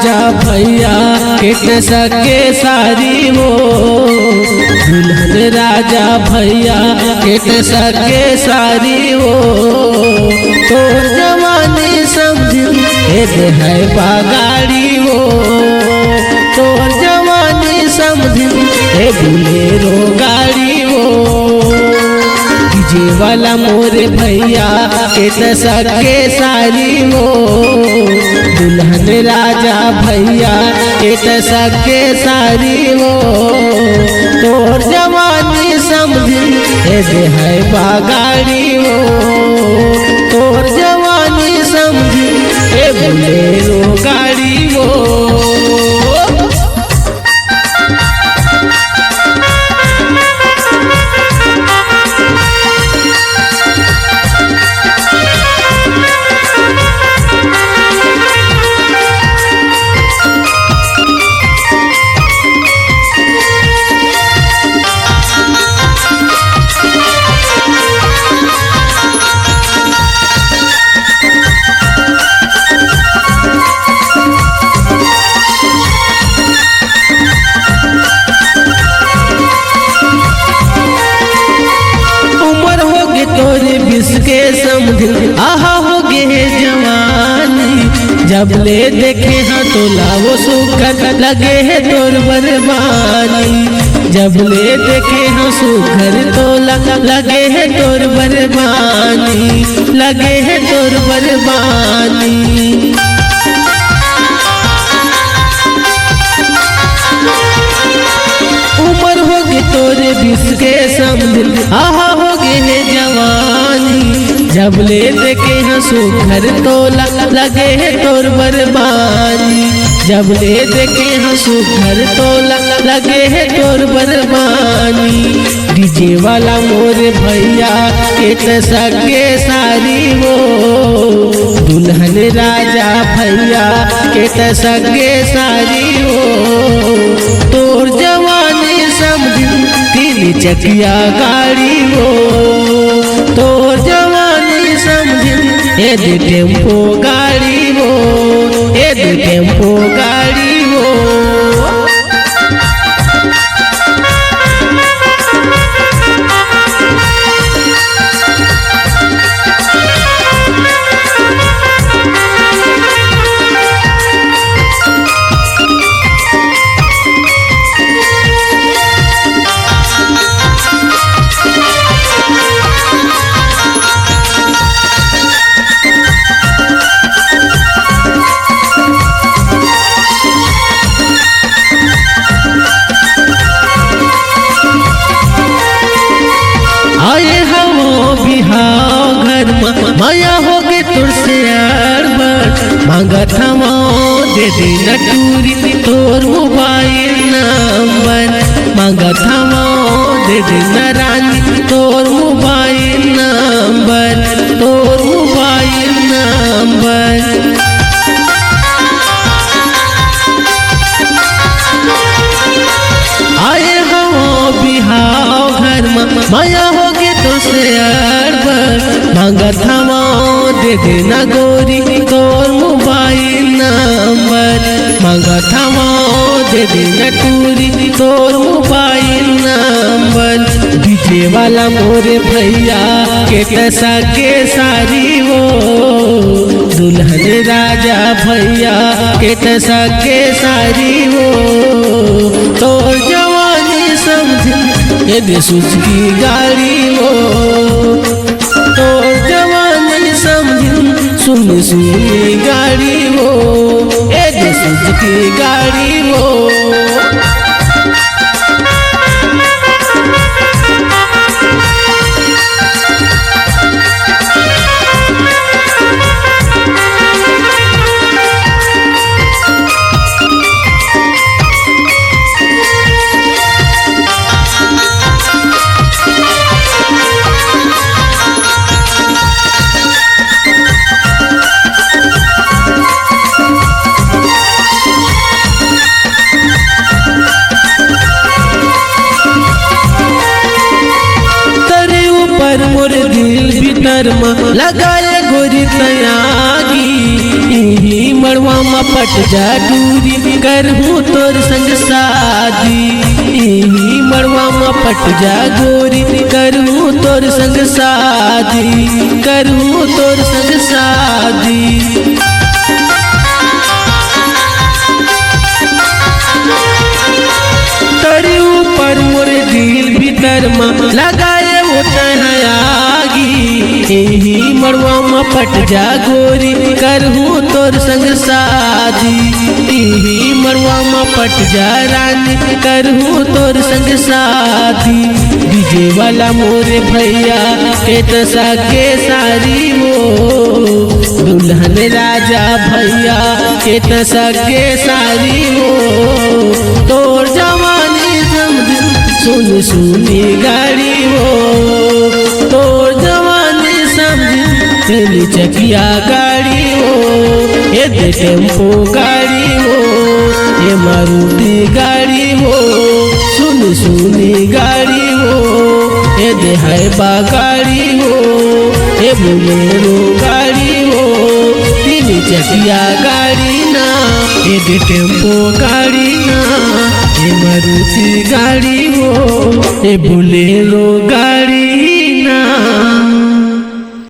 राजा भैया केट सके सारी हो। दुल्हन राजा भैया केट सके सारी हो। तो जवानी समझी है बागाड़ी हो। तो जवानी समझी बुलेरो गाड़ी हो। डीजे वाला मोरे भैया केट सके सारी हो। दुल्हन राजा भैया केट सके सारी हो। तोर जवानी समझी है बागाड़ी हो। तोर जवानी समझी बुलेरो गाड़ी हो। के समझ आहा हो गे जवानी। जब ले देखे हाँ तो लाओ सुखर लगे है तोर बरबानी। जब ले देखे हाँ सुखर तो लगे है तोर बरबानी। लगे है तोर बरबानी। उम्र होगी तोरे 20 के समझ आहा होगे है जवानी। जब ले देखे हाँ सुखर तो लगे है तोर बरबानी। जब ले देखे हाँ सुखर तो लगे है तोर बरबानी। डीजे वाला मोरे भैया केट सके सारी हो। दुल्हन राजा भैया केट सके सारी हो। तोर जवानी समझी 3 चकिया गाड़ी हो। तोर जवानी समझी टेम्पो गाड़ी हो। टेम्पो गाड़ी हो। माया होगे तुरसे अरबन मांगत हम दे देना टूरी तोर मोबाइल नंबर। मांगत हम दे देना रानी तोर मोबाइल नंबर। तोर मोबाइल नंबर। आए हम बिहाव घर माया होगे तुरसे अरबन मांगत हम दे देना गोरी तोर मोबाइल नंबर। मांगत हम दे देना टूरी तोर मोबाइल नंबर। डीजे वाला मोरे भैया केट सके सारी हो। दुल्हन राजा भैया केट सके सारी हो। तोर जवानी समझी सुजुकी गाड़ी हो। तोर जवानी समझी सुनी गाड़ी हो। सुजुकी गाड़ी हो। लगाए गोरी तयागी मड़वा में पट जा दूरी करहूँ तोर संग शादी। यही मड़वा में पट जा गोरी करहूँ तोर संग शादी, करहूँ तोर संग शादी। तोरी ऊपर मोरे दिल भीतर में लगाए आगी। यही मड़वा में पट जा गोरी करहूँ तोर संग शादी। यही मड़वा में पट जा रानी करहूँ तोर संग शादी। डीजे वाला मोरे भैया के तसा के सारी वो, दुल्हन राजा भैया के तसा के सारी वो। तोर जवानी समझ सुन सुनी गाड़ी वो, तोर जवानी समझ तेली चकिया गाड़ी वो। ये दे टेम्पो गाड़ी वो, ये मारुति गाड़ी वो, सुन सुनी गाड़ी वो। ये दे हाइबा गाड़ी वो, ये बोलेरो गाड़ी वो। तीन चकिया गाड़ी ना, ये दे टेम्पो गाड़ी ना, ये मारुति गाड़ी वो, ये बोलेरो गाड़ी।